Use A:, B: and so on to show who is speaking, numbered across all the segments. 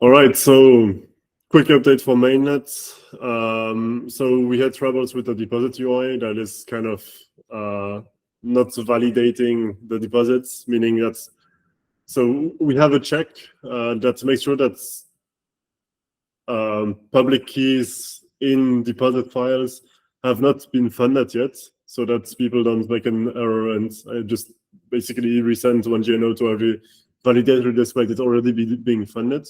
A: All right, so quick update for mainnet. So we had troubles with the deposit UI that is kind of not validating the deposits, meaning that so we have a check that makes sure that public keys in deposit files have not been funded yet, so that people don't make an error and just basically resend one GNO to every validator despite it already being funded.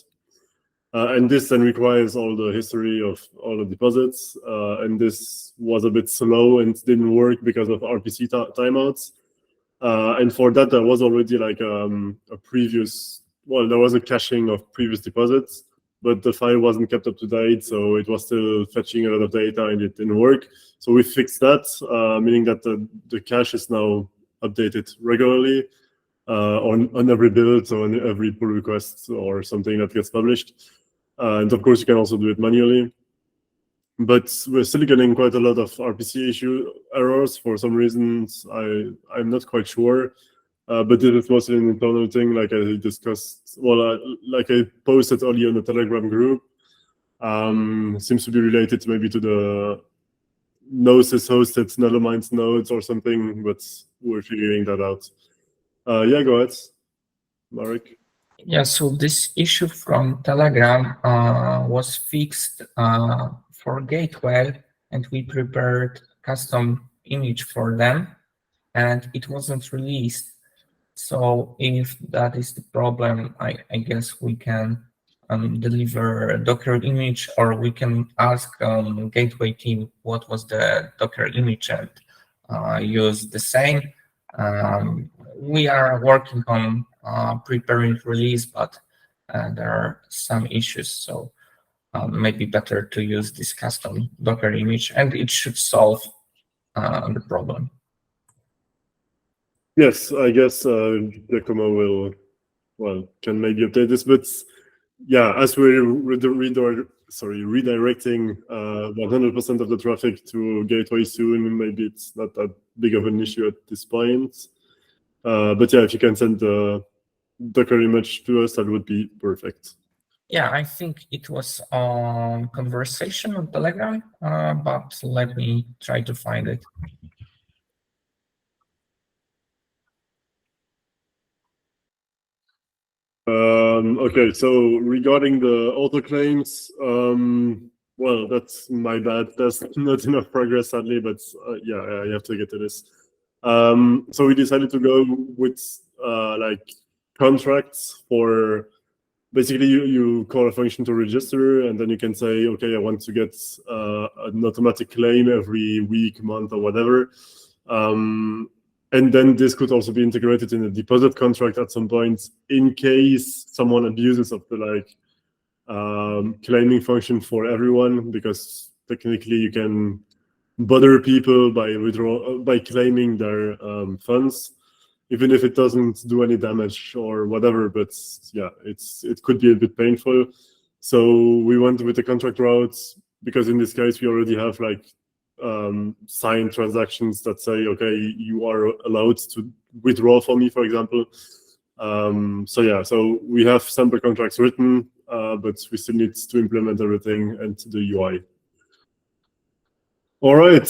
A: And this then requires all the history of all the deposits. And this was a bit slow and didn't work because of RPC timeouts. And for that, there was already like a previous, well, there was a caching of previous deposits, but the file wasn't kept up to date. So it was still fetching a lot of data and it didn't work. So we fixed that, meaning that the cache is now updated regularly on every build, so on every pull request or something that gets published. And of course, you can also do it manually. But we're still getting quite a lot of RPC errors for some reasons. I'm not quite sure. But this is mostly an internal thing, like I discussed. Well, like I posted earlier in the Telegram group. Seems to be related maybe to the Gnosis hosted Nethermind nodes or something, but we're figuring that out. Yeah, go ahead, Marek.
B: Yeah, so this issue from Telegram was fixed for Gateway, and we prepared custom image for them, and it wasn't released. So if that is the problem, I guess we can deliver a Docker image, or we can ask Gateway team what was the Docker image and use the same. We are working on preparing release, but there are some issues, so maybe better to use this custom Docker image, and it should solve the problem.
A: Yes, I guess Giacomo can maybe update this, but yeah, as we're redirecting 100% of the traffic to Gateway soon, maybe it's not that big of an issue at this point. But yeah, if you can send the Docker image to us, that would be perfect.
B: Yeah, I think it was on conversation on Telegram, but let me try to find it.
A: Okay, so regarding the auto claims, well, that's my bad. There's not enough progress, sadly, but yeah, I have to get to this. So we decided to go with like contracts for basically you call a function to register, and then you can say, okay, I want to get an automatic claim every week, month, or whatever. And then this could also be integrated in a deposit contract at some point in case someone abuses of the like claiming function for everyone, because technically you can bother people by claiming their funds, even if it doesn't do any damage or whatever. But yeah, it could be a bit painful. So we went with the contract routes because in this case we already have like signed transactions that say, okay, you are allowed to withdraw for me, for example. So yeah, so we have sample contracts written, but we still need to implement everything and the UI. All right,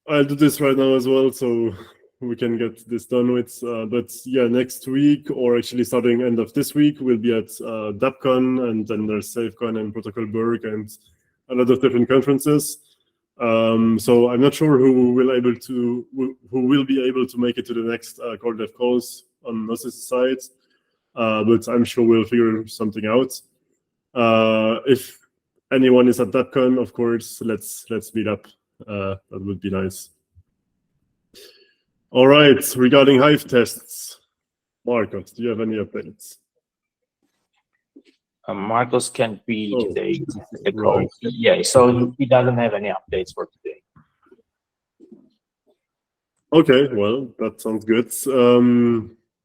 A: I'll do this right now as well, so we can get this done with. But yeah, next week, or actually starting end of this week, we'll be at DAppCon, and then there's SafeCon and Protocol Berg and a lot of different conferences. So I'm not sure who will be able to make it to the next core dev calls on Gnosis side, but I'm sure we'll figure something out. If anyone is at DAppCon, of course, let's meet up. That would be nice. All right, regarding Hive tests, Marcos, do you have any updates?
C: Marcos can't be today. Right. Yeah, so he doesn't have any updates for today.
A: Okay, well, that sounds good.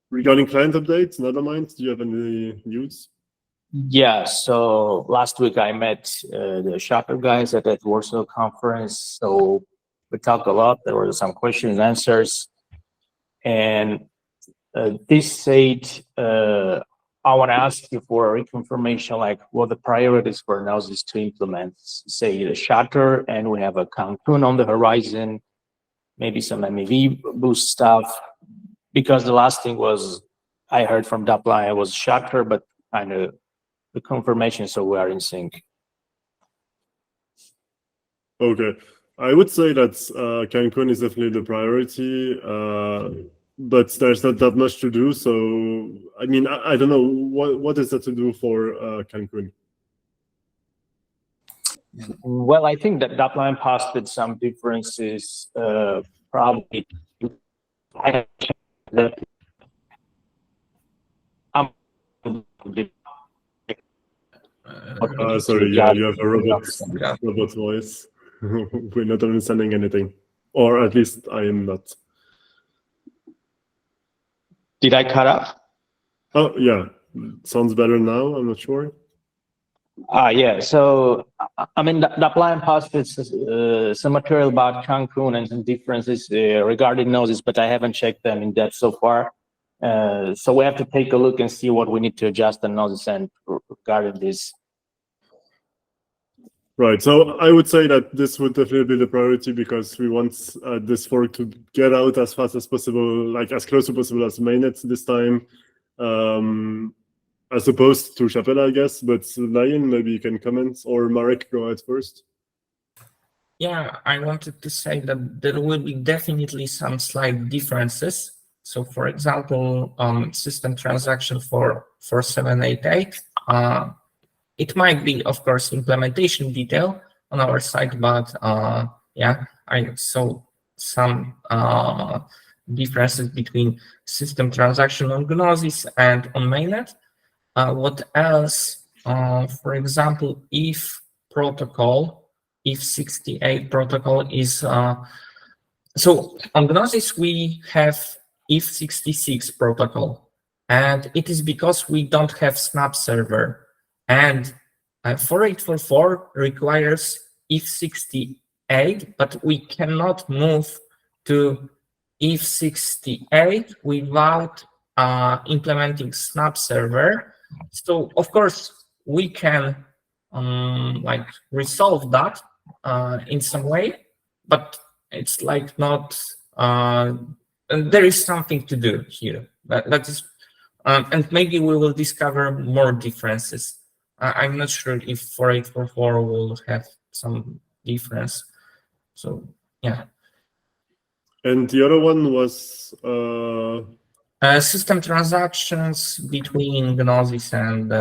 A: Regarding client updates, Nethermind, do you have any news?
C: Yeah, so last week I met the Shopper guys at that Warsaw conference. So we talked a lot. There were some questions and answers. And this said I want to ask you for a reconfirmation, like what the priorities for Gnosis to implement, say the Shutter, and we have a Cancun on the horizon, maybe some MEV boost stuff, because the last thing was I heard from Dapline was Shutter, but kind of the confirmation, so we are in sync.
A: Okay, I would say that Cancun is definitely the priority, but there's not that much to do. So, I mean, I don't know what is there to do for Cancun.
C: Well, I think that Dapline posted some differences, probably.
A: Sorry, yeah, you have a robot voice. We're not understanding anything, or at least I am not.
C: Did I cut off?
A: Oh, yeah, sounds better now. I'm not sure.
C: Yeah, so I mean, Dapline posted some material about Cancun and some differences regarding Gnosis, but I haven't checked them in depth so far. So we have to take a look and see what we need to adjust on Gnosis and regarding this.
A: Right, so I would say that this would definitely be the priority because we want this fork to get out as fast as possible, like as close as possible as mainnet this time, as opposed to Chapella, I guess. But Lion, maybe you can comment, or Marek, go ahead first.
B: Yeah, I wanted to say that there will be definitely some slight differences. So, for example, system transaction for 4788. It might be, of course, implementation detail on our side, but yeah, I saw some differences between system transaction on Gnosis and on mainnet. What else? For example, if protocol, if 68 protocol is so on Gnosis we have if 66 protocol, and it is because we don't have snap server. And 4844 requires if68, but we cannot move to if68 without implementing snap server. So of course we can like resolve that in some way, but it's like not. There is something to do here. That is, and maybe we will discover more differences. I'm not sure if 4844 will have some difference. So yeah.
A: And the other one was
B: system transactions between Gnosis and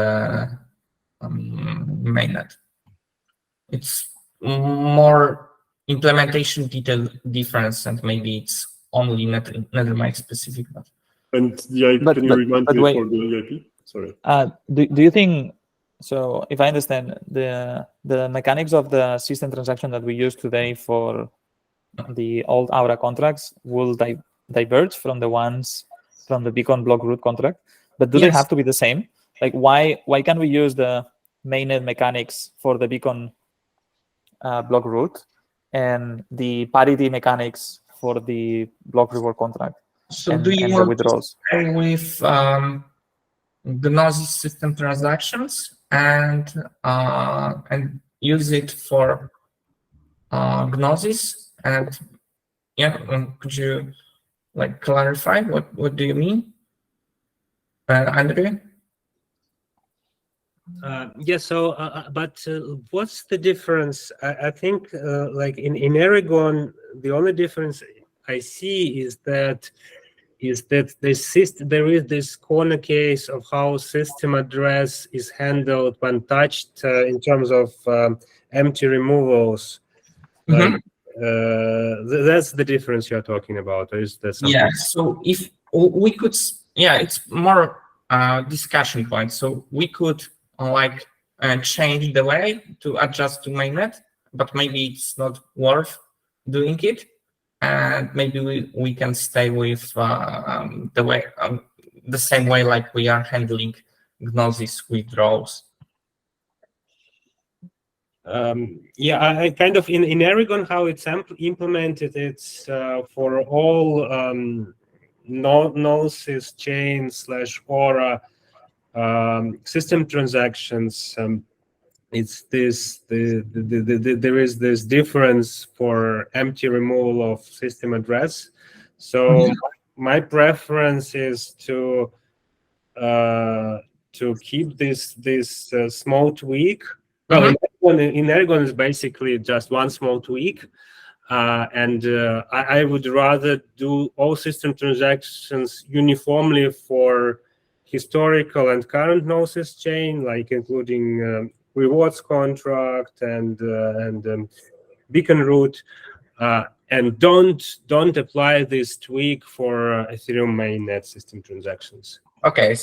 B: mainnet. It's more implementation detail difference, and maybe it's only Nethermind specific.
A: And yeah, can you remind me for the EIP? Sorry.
D: Do you think? So if I understand, the mechanics of the system transaction that we use today for the old Aura contracts will diverge from the ones from the Beacon block root contract, but do they have to be the same? Like why can't we use the mainnet mechanics for the Beacon block root and the parity mechanics for the block reward contract?
B: So do you want to stay with Gnosis system transactions and use it for Gnosis? And yeah, could you like clarify what do you mean, Andrew?
E: Yeah, so but what's the difference? I think like in Erigon, the only difference I see is that there is this corner case of how system address is handled when touched in terms of empty removals.
B: Mm-hmm.
E: Like, that's the difference you're talking about. Or is that something?
B: Yeah. So if we could, yeah, it's more discussion point. So we could like change the way to adjust to mainnet, but maybe it's not worth doing it. And maybe we can stay with the way the same way like we are handling Gnosis withdrawals.
E: Yeah, I kind of in Erigon how it's implemented. It's for all Gnosis chain / Aura system transactions, it's this there is this difference for empty removal of system address. So my preference is to keep this small tweak. Well, in Erigon is basically just one small tweak, and I would rather do all system transactions uniformly for historical and current Gnosis chain, like including rewards contract and beacon root, and don't apply this tweak for Ethereum mainnet system transactions.
B: Okay,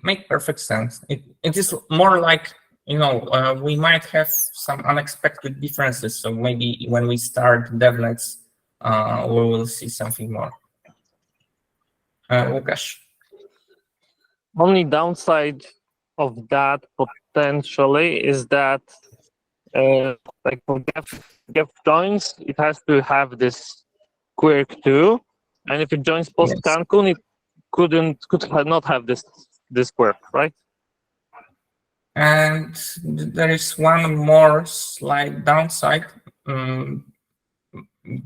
B: make perfect sense. It is more like, you know, we might have some unexpected differences. So maybe when we start DevNets, we will see something more. Łukasz.
F: Only downside of that potentially is that like for Geth joins, it has to have this quirk too, and if it joins post Cancun, it could not have this quirk, right?
B: And there is one more slight downside,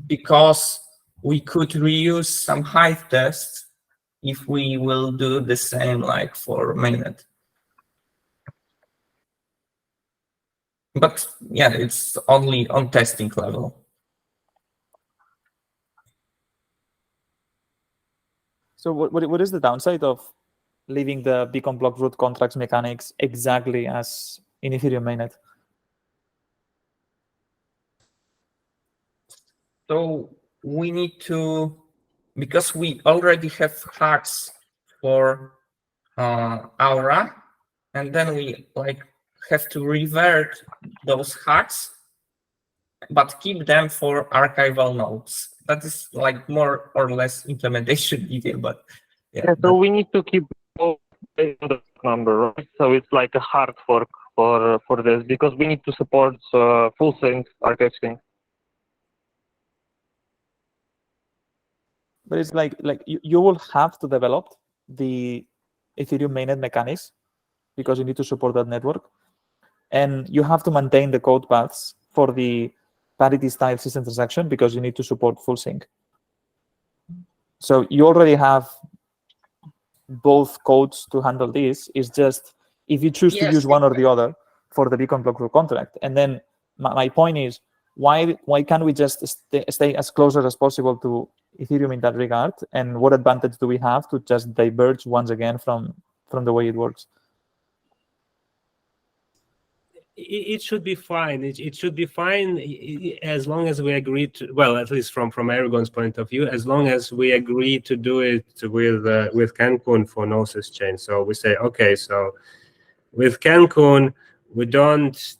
B: because we could reuse some Hive tests if we will do the same like for mainnet. But yeah, it's only on testing level.
D: So what is the downside of leaving the beacon block root contracts mechanics exactly as in Ethereum mainnet?
B: So we need to, because we already have hacks for Aura, and then we like have to revert those hacks, but keep them for archival nodes. That is like more or less implementation detail, but yeah.
F: So we need to keep the number, right? So it's like a hard fork for this because we need to support full sync archive sync.
D: But it's like you will have to develop the Ethereum mainnet mechanics because you need to support that network, and you have to maintain the code paths for the parity style system transaction because you need to support full sync. So you already have both codes to handle this. It's just if you choose to use one or the other for the beacon block root contract. And then my point is, why can't we just stay as closer as possible to Ethereum in that regard? And what advantage do we have to just diverge once again from the way it works?
E: It should be fine. It should be fine as long as we agree to, well, at least from Erigon's point of view, as long as we agree to do it with Cancun for Gnosis Chain. So we say, okay, so with Cancun, we don't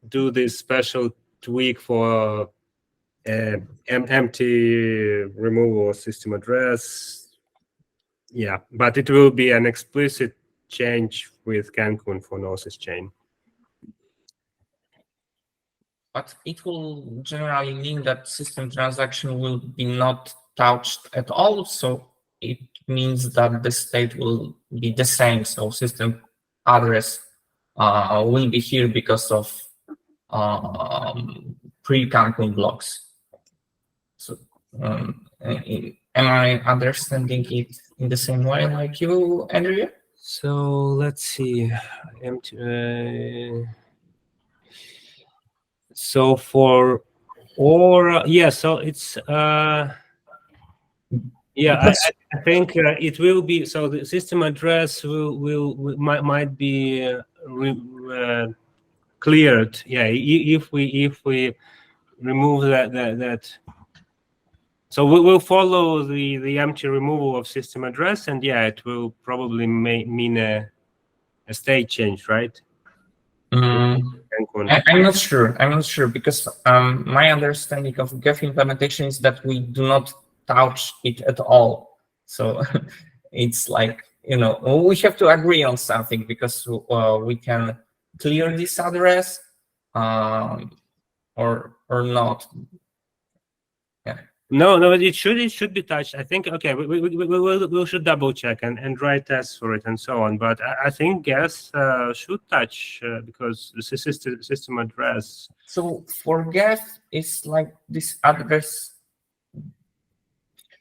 E: do this special tweak for empty removal of system address. Yeah, but it will be an explicit change with Cancun for Gnosis Chain.
B: But it will generally mean that system transaction will be not touched at all. So it means that the state will be the same. So system address will be here because of pre-Cancun blocks. So am I understanding it in the same way like you, Andrea?
E: So let's see. So for Aura, yeah, so it's yeah, I think it will be, so the system address might be cleared. Yeah, if we remove that. So we will follow the empty removal of system address, and yeah, it will probably mean a state change, right?
B: I'm not sure. I'm not sure because my understanding of Geth implementation is that we do not touch it at all. So it's like, you know, we have to agree on something because we can clear this address or not. Yeah.
E: No, it should be touched. I think, okay, we should double check and write tests for it and so on. But I think Geth should touch because the system address.
B: So for Geth, it's like this address,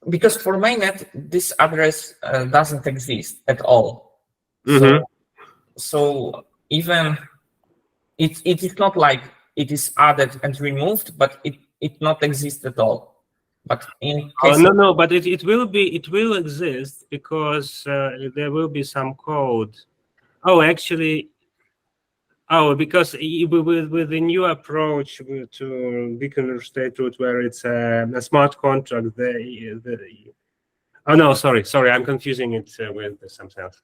B: because for mainnet, this address doesn't exist at all. So even it is not like it is added and removed, but it not exist at all. But in case
E: no, but it will exist because there will be some code. Oh, actually, because with the new approach to beacon state root, where it's a smart contract, oh no, sorry, I'm confusing it with something else.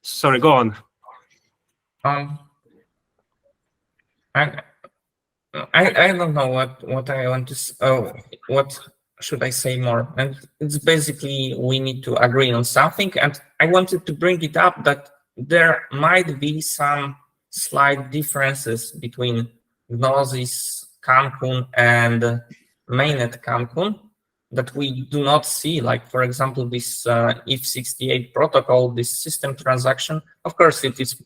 E: Sorry, go on.
B: I don't know what I want to what should I say more, and it's basically we need to agree on something, and I wanted to bring it up that there might be some slight differences between Gnosis Cancun and mainnet Cancun that we do not see, like for example this if68 protocol, this system transaction. Of course it is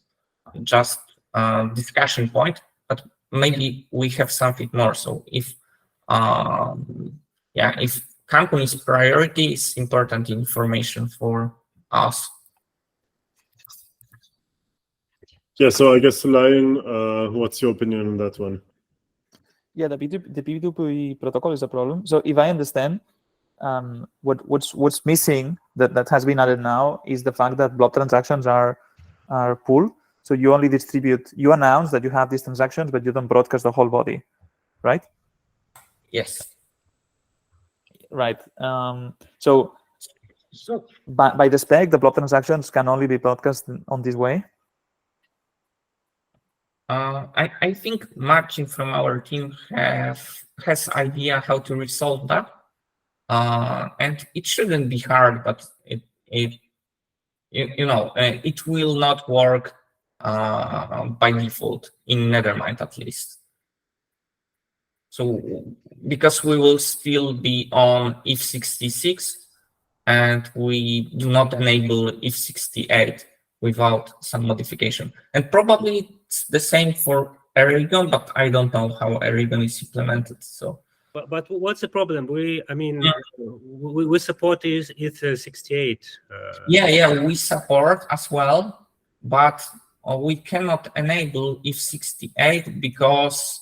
B: just a discussion point, but maybe we have something more. So if if Cancun is priority, it's important information for us.
A: Yeah, so I guess Lion, what's your opinion on that one?
D: Yeah, the P2P protocol is a problem. So if I understand, what's missing that has been added now is the fact that block transactions are pool. So you only distribute, you announce that you have these transactions, but you don't broadcast the whole body, right?
B: Yes.
D: Right. So by the spec, the block transactions can only be broadcast on this way.
B: I think Marcin from our team has idea how to resolve that, and it shouldn't be hard, but it will not work by default in Nethermind at least. So because we will still be on if66 and we do not enable if68 without some modification. And probably it's the same for Erigon, but I don't know how Erigon is implemented. So
E: but what's the problem? We support if68.
B: Yeah, we support as well, but we cannot enable if68 because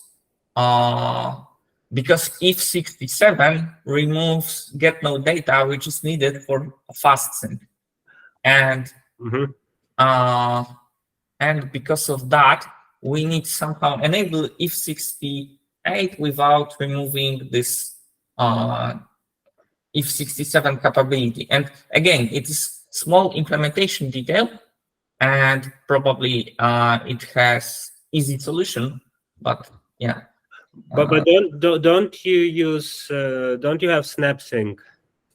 B: if67 removes get no data, which is needed for fast sync, and and because of that, we need somehow enable if68 without removing this if67 capability. And again, it is small implementation detail, and probably it has easy solution, but yeah.
E: But don't you have SnapSync?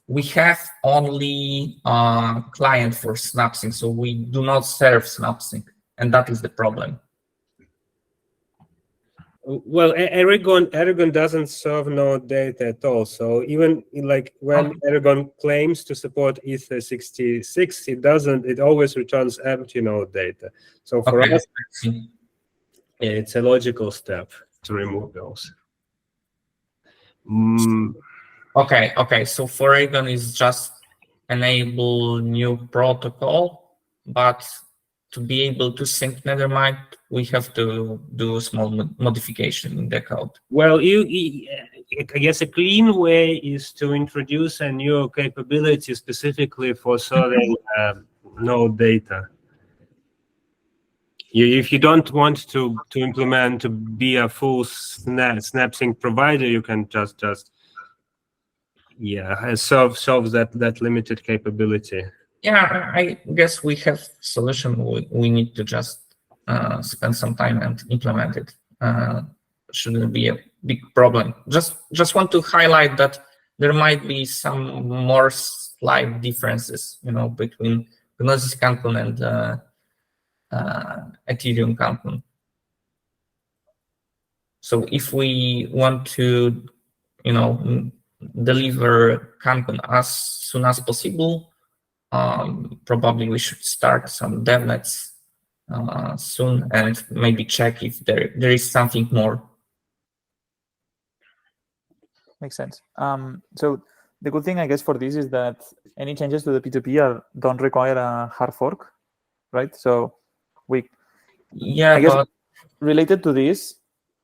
B: We have only client for SnapSync, so we do not serve SnapSync, and that is the problem.
E: Well, Erigon doesn't serve node data at all. So even like when Erigon claims to support Ether66, it doesn't. It always returns empty node data. So for us, it's a logical step to remove those.
B: Okay. So for Erigon is just enable new protocol, but to be able to sync Nethermind, we have to do a small modification in the code.
E: Well, I guess a clean way is to introduce a new capability specifically for serving node data. If you don't want to implement to be a full SnapSync provider, you can just solve that limited capability.
B: Yeah, I guess we have solution. We need to just spend some time and implement it. Shouldn't be a big problem. Just want to highlight that there might be some more slight differences, between Gnosis Cancun and Ethereum Cancun. So if we want to, deliver Cancun as soon as possible. Probably we should start some devnets soon and maybe check if there is something more.
D: Makes sense. So the good thing, I guess, for this is that any changes to the P2P don't require a hard fork, right? So I guess
B: but
D: related to this,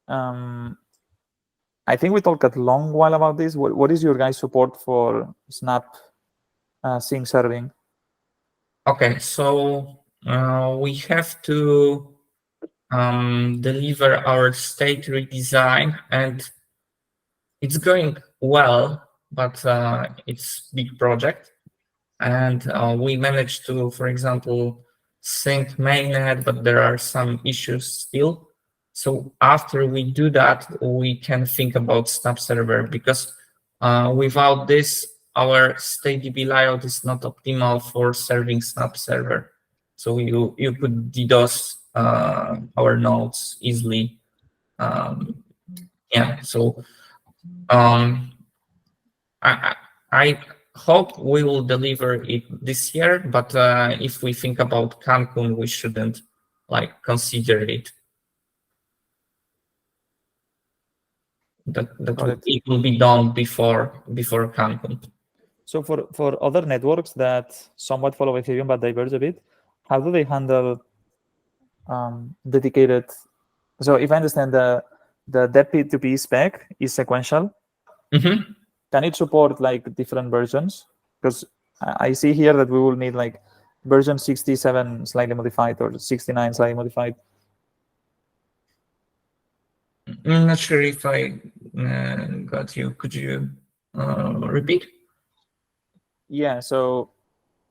D: I think we talked a long while about this. What is your guys' support for Snap sync serving?
B: okay, so we have to deliver our state redesign, and it's going well, but it's big project. And we managed to, for example, sync mainnet, but there are some issues still. So after we do that, we can think about Snap server, because without this, our StateDB layout is not optimal for serving Snap server. So you could DDoS our nodes easily. Yeah, so I hope we will deliver it this year, but if we think about Cancun, we shouldn't consider it. It will be done before Cancun.
D: So for other networks that somewhat follow Ethereum but diverge a bit, how do they handle dedicated? So if I understand the dev P2P spec is sequential, can it support different versions? Because I see here that we will need version 67 slightly modified or 69 slightly modified.
B: I'm not sure if I got you. Could you repeat?
D: Yeah, so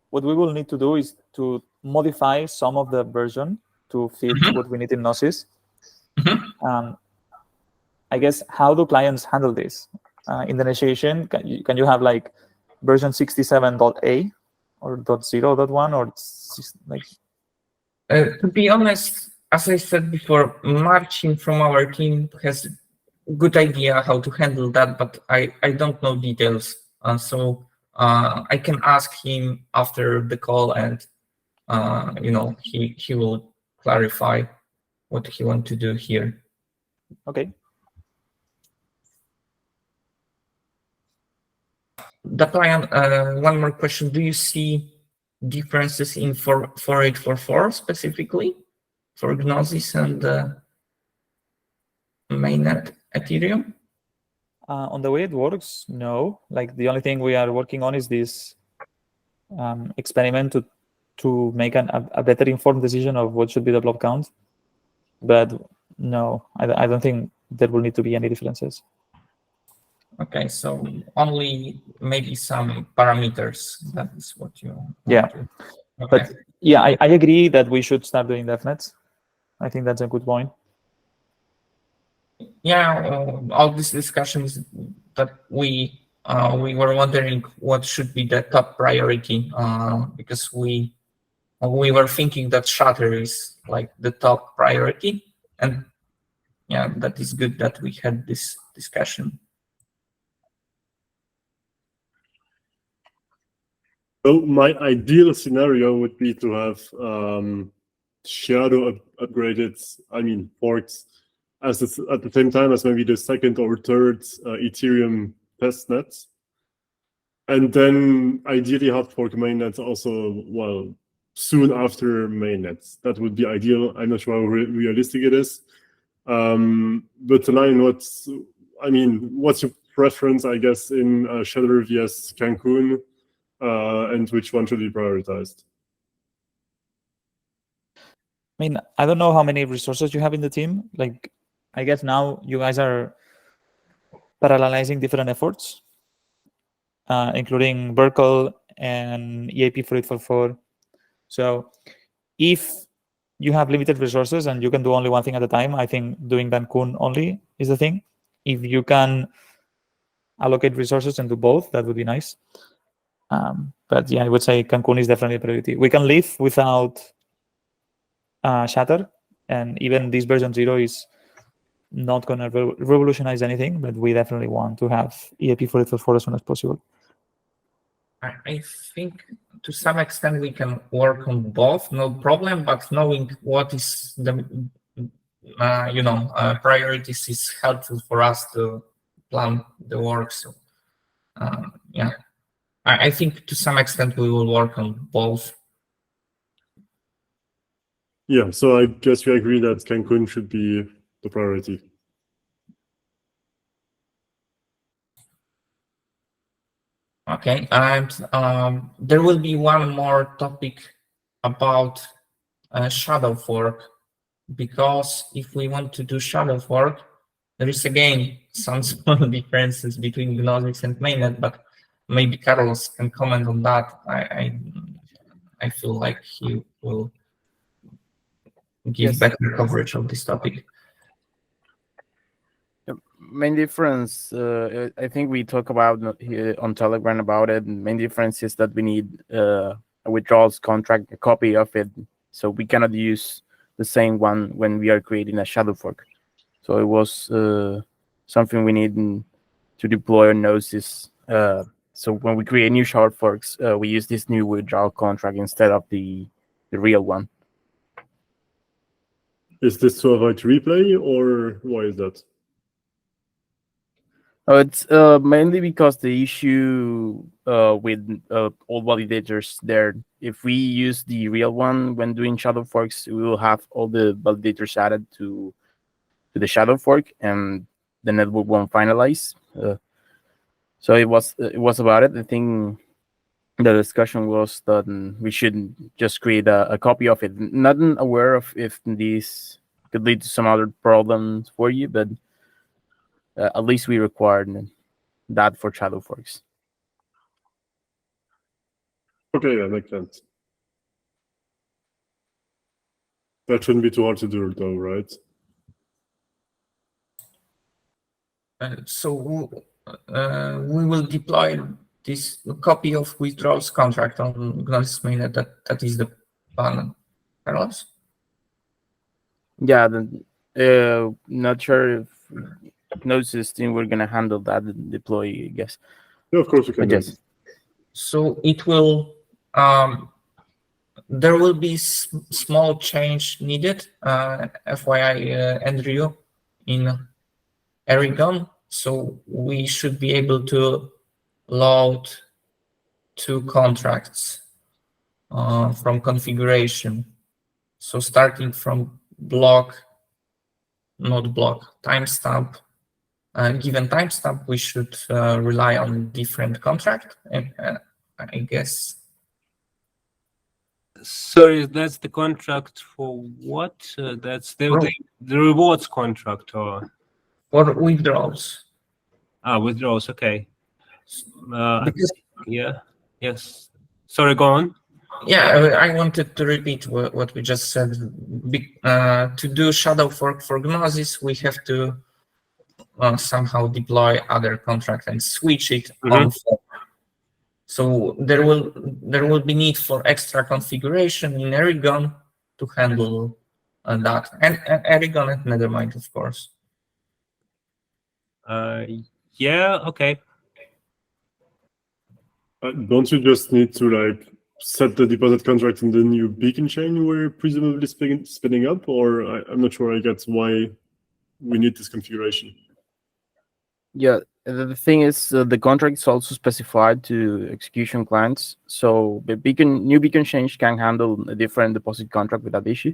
D: what we will need to do is to modify some of the version to fit what we need in Gnosis. I guess, how do clients handle this? In the initiation, can you have version 67.a or .0.1 or
B: to be honest, as I said before, Marcin from our team has a good idea how to handle that, but I don't know details. So I can ask him after the call, and he will clarify what he wants to do here.
D: Okay.
B: The client, one more question. Do you see differences in 4844 specifically for Gnosis and mainnet Ethereum?
D: On the way it works, no. The only thing we are working on is this experiment to make a better informed decision of what should be the block count. But no, I don't think there will need to be any differences.
B: Okay, so only maybe some parameters. That is what you want.
D: Yeah. Okay. But yeah, I agree that we should start doing devnets. I think that's a good point.
B: Yeah, all these discussions that we were wondering what should be the top priority, because we were thinking that Shutter is the top priority, and yeah, that is good that we had this discussion.
A: So my ideal scenario would be to have Shadow upgraded, forks at the same time as maybe the second or third Ethereum testnet. And then ideally hard fork mainnet also, soon after mainnet. That would be ideal. I'm not sure how realistic it is. But Lion, what's your preference, I guess, in Shadow vs Cancun? And which one should be prioritized?
D: I don't know how many resources you have in the team. I guess now you guys are parallelizing different efforts, including Berkel and EAP 4844. So if you have limited resources and you can do only one thing at a time, I think doing Cancun only is the thing. If you can allocate resources and do both, that would be nice. But yeah, I would say Cancun is definitely a priority. We can live without Shatter, and even this version 0 is not going to revolutionize anything, but we definitely want to have EAP 484 as soon as possible.
B: I think to some extent we can work on both, no problem. But knowing what is the priorities is helpful for us to plan the work. So yeah, I think to some extent we will work on both.
A: Yeah, so I guess we agree that Cancun should be the priority.
B: Okay, and there will be one more topic about shadow fork, because if we want to do shadow fork, there is again some small differences between Gnosis and mainnet, but maybe Carlos can comment on that. I feel like he will give
G: Yes.
B: better coverage of this topic.
G: Main difference, I think we talk about here on Telegram about it. Main difference is that we need a withdrawals contract, a copy of it, so we cannot use the same one when we are creating a shadow fork. So it was something we need to deploy on Gnosis. So when we create new shadow forks, we use this new withdrawal contract instead of the real one.
A: Is this to avoid replay, or why is that?
G: It's mainly because the issue with all validators there, if we use the real one when doing shadow forks, we will have all the validators added to the shadow fork, and the network won't finalize. So it was about it. I think the discussion was that we should just create a copy of it. Not aware of if this could lead to some other problems for you, but at least we required that for shadow forks.
A: Okay, that makes sense. That shouldn't be too hard to do, though, right?
B: So we will deploy this copy of withdrawals contract on Gnosis mainnet. That is the plan, Carlos?
G: Yeah, not sure if Gnosis team we're gonna handle that and deploy, I guess.
A: Yeah, of course we can.
G: But yes.
B: So it will. There will be small change needed, FYI, Andrew, in Erigon. So we should be able to load 2 contracts from configuration. So starting from block, not block, timestamp, given timestamp, we should rely on different contract, and I guess.
E: Sorry, that's the contract for what? That's the rewards contract, or
B: For withdrawals.
E: Withdrawals. Okay.
B: Because,
E: Yeah. Yes. Sorry, go on.
B: yeah, I wanted to repeat what we just said. To do shadow fork for Gnosis, we have to somehow deploy other contract and switch it on fork. So there will be need for extra configuration in Erigon to handle that, and Erigon and Nethermind, of course.
E: Yeah. Okay.
A: Don't you just need to set the deposit contract in the new beacon chain we're presumably spinning up, or I'm not sure I get why we need this configuration.
G: Yeah, the thing is, the contract is also specified to execution clients. So the new beacon change can handle a different deposit contract without issue,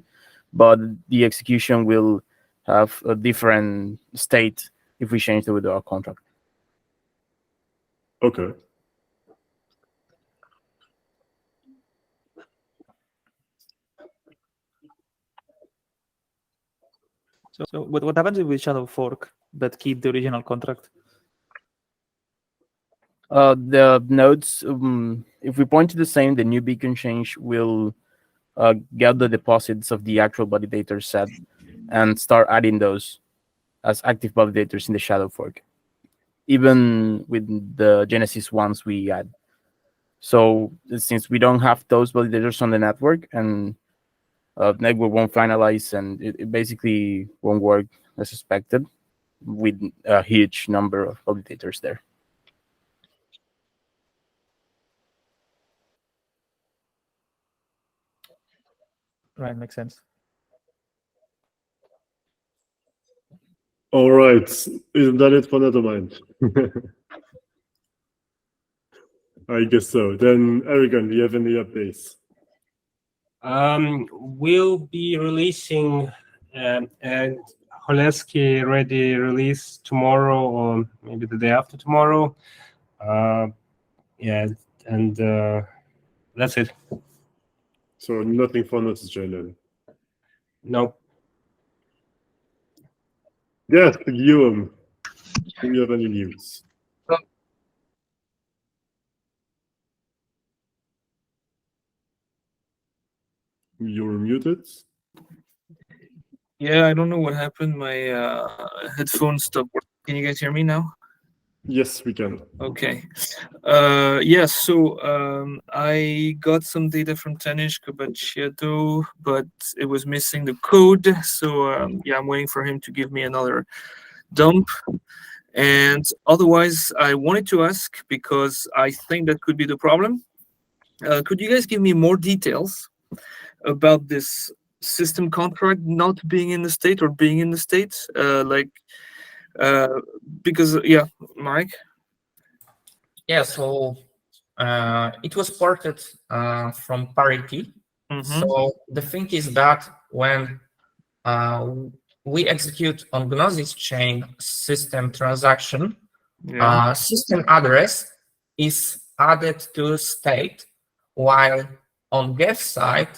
G: but the execution will have a different state if we change the withdrawal contract.
A: Okay.
D: So what happens if we shadow fork but keep the original contract?
G: The nodes, if we point to the same, the new beacon change will get the deposits of the actual validator set and start adding those as active validators in the shadow fork, even with the Genesis ones we add. So since we don't have those validators on the network, and network won't finalize, and it basically won't work as expected, with a huge number of validators there.
D: Right, makes sense.
A: All right, isn't that it for Nethermind? I guess so. Then, Erigon, do you have any updates?
E: We'll be releasing and Holesky ready release tomorrow or maybe the day after tomorrow. Yeah, and that's it.
A: So nothing for Gnosis Chain then?
E: No.
A: Yes, Guillaume, do you have any news? You're muted.
H: Yeah, I don't know what happened. My headphones stopped working. Can you guys hear me now?
A: Yes, we can.
H: Okay. Yes, so I got some data from Tanish Kabachetto, but it was missing the code. So yeah, I'm waiting for him to give me another dump. And otherwise, I wanted to ask, because I think that could be the problem. Could you guys give me more details about this system contract not being in the state or being in the state? Because, yeah, Mike?
B: Yeah, so it was ported from Parity. So the thing is that when we execute on Gnosis Chain system transaction, system address is added to state, while on Geth side,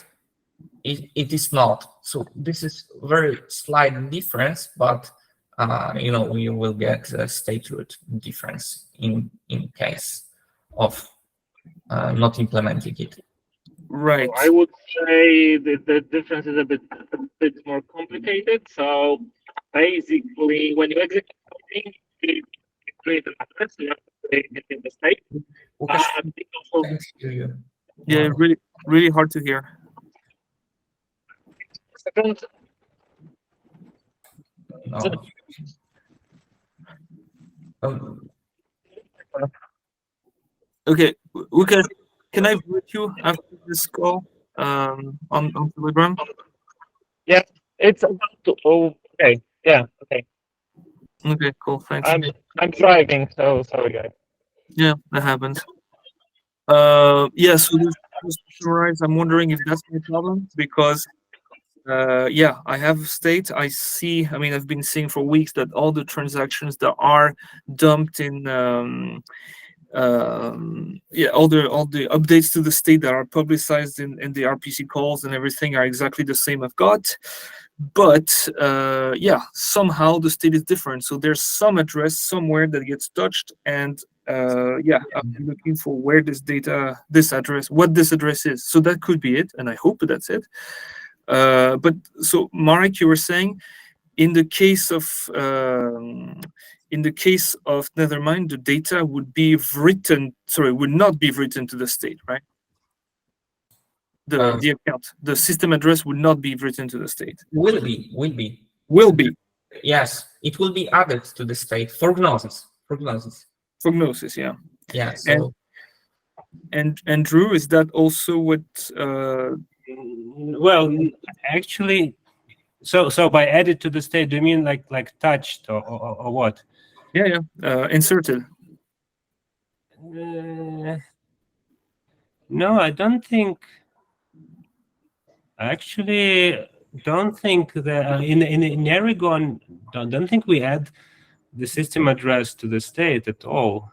B: it is not. So this is very slight difference, but you know, you will get a state root difference in case of not implementing it.
H: Right.
F: I would say that the difference is a bit more complicated. So basically, when you execute something, you create an address, you have to create it in the state.
B: Thanks to you.
H: Yeah, really hard to hear.
F: Second.
B: No.
H: Okay, Lucas, can I vote you after this call on Telegram?
F: Yeah, it's about to. Oh, okay. Yeah. Okay.
H: Okay, cool. Thanks.
F: I'm driving, so sorry, guys.
H: Yeah, that happens. Yeah, so just to summarize, I'm wondering if that's my problem, because yeah, I have state. I see. I mean, I've been seeing for weeks that all the transactions that are dumped in yeah, all the updates to the state that are publicized in the RPC calls and everything are exactly the same I've got. But yeah, somehow the state is different. So there's some address somewhere that gets touched, and yeah, I'm looking for where this data, this address, what this address is. So that could be it, and I hope that's it. But so Marek, you were saying, in the case of Nethermind, the data would be written. Sorry, would not be written to the state, right? The account, the system address would not be written to the state.
B: Will be.
H: Yes,
B: it will be added to the state for Gnosis. For
H: Gnosis, yeah.
B: Yeah. So.
H: And Drew, is that also what?
E: Well, actually, so by added to the state, do you mean like touched or what?
H: Yeah, inserted.
E: No, I don't think. Actually, don't think that in Erigon, don't think we add the system address to the state at all.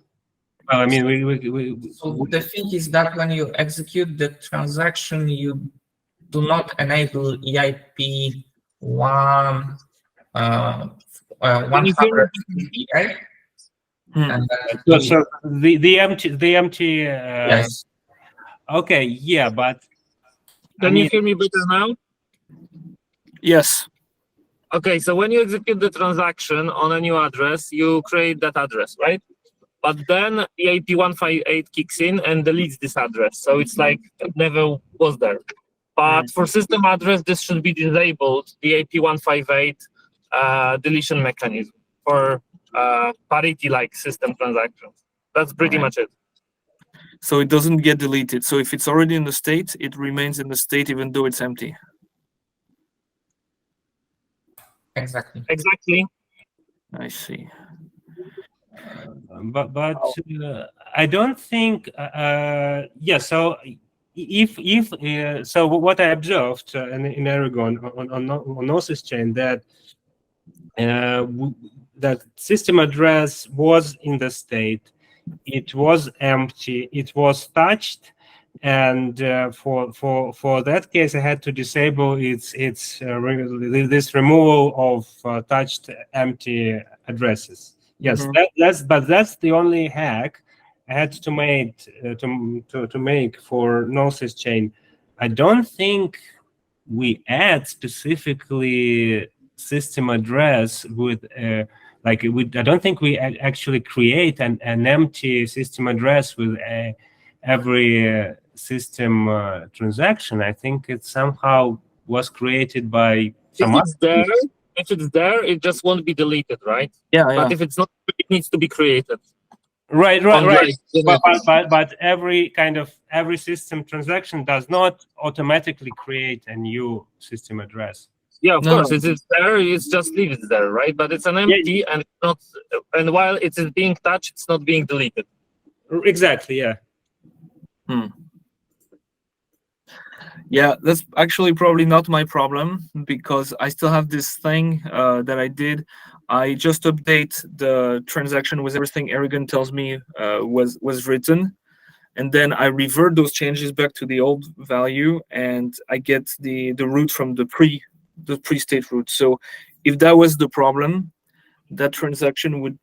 E: Well, I mean,
B: So the thing is that when you execute the transaction, you do not enable EIP 158.
E: So the empty.
B: Yes.
E: Okay. Yeah, but.
F: Can you hear me better now?
H: Yes.
F: Okay, so when you execute the transaction on a new address, you create that address, right? But then EIP 158 kicks in and deletes this address. So it's like it never was there. But for system address, this should be disabled. The EIP 158 deletion mechanism for parity-like system transactions. That's pretty much it.
H: So it doesn't get deleted. So if it's already in the state, it remains in the state even though it's empty.
B: Exactly.
F: Exactly.
H: I see.
E: But I don't think yeah. So if so, what I observed in Erigon on Gnosis Chain that that system address was in the state, it was empty, it was touched, and for that case, I had to disable this removal of touched empty addresses. Yes, that's the only hack I had to make to make for Gnosis Chain. I don't think we add specifically system address with I don't think we actually create an empty system address with every system transaction. I think it somehow was created by some other.
F: If it's there, it just won't be deleted, right?
H: Yeah,
F: But if it's not, it needs to be created.
E: Right.
F: Unlike
E: But every system transaction does not automatically create a new system address.
F: Yeah, of course, it is there. It's just leave it there, right? But it's an empty, and it's not. And while it is being touched, it's not being deleted.
E: Exactly. Yeah.
H: Yeah, that's actually probably not my problem because I still have this thing that I did. I just update the transaction with everything Erigon tells me was written, and then I revert those changes back to the old value, and I get the root from the pre-state root. So if that was the problem, that transaction would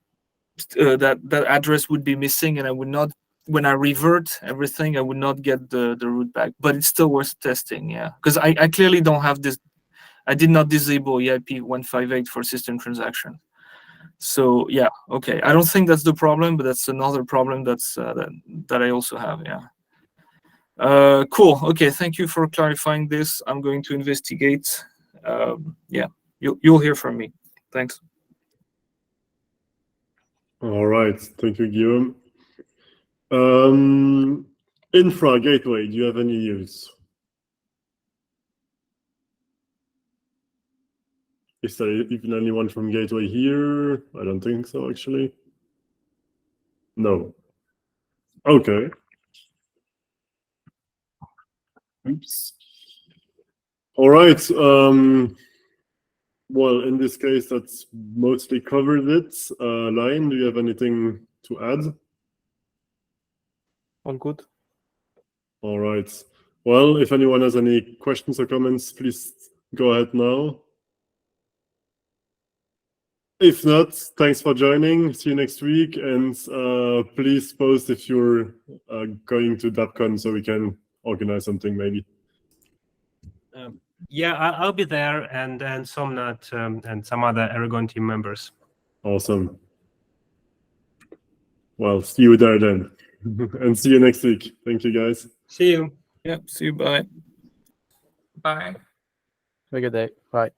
H: that address would be missing, and I would not. When I revert everything, I would not get the root back, but it's still worth testing, yeah. Because I clearly don't have this. I did not disable EIP 158 for system transaction. So yeah, okay. I don't think that's the problem, but that's another problem that's that I also have, yeah. Cool. Okay, thank you for clarifying this. I'm going to investigate. Yeah, you'll hear from me. Thanks.
A: All right. Thank you, Guillaume. Infra gateway, do you have any news? Is there even anyone from gateway here? I don't think so, actually. No. Okay. Oops. All right. Well, in this case, that's mostly covered it. Lion, do you have anything to add?
D: All good.
A: All right. Well, if anyone has any questions or comments, please go ahead now. If not, thanks for joining. See you next week. And please post if you're going to DevCon so we can organize something maybe.
E: Yeah, I'll be there, and Somnat and some other Erigon team members.
A: Awesome. Well, see you there then. And see you next week. Thank you, guys.
E: See you.
H: Yeah, see you. Bye.
B: Bye.
G: Have a good day. Bye.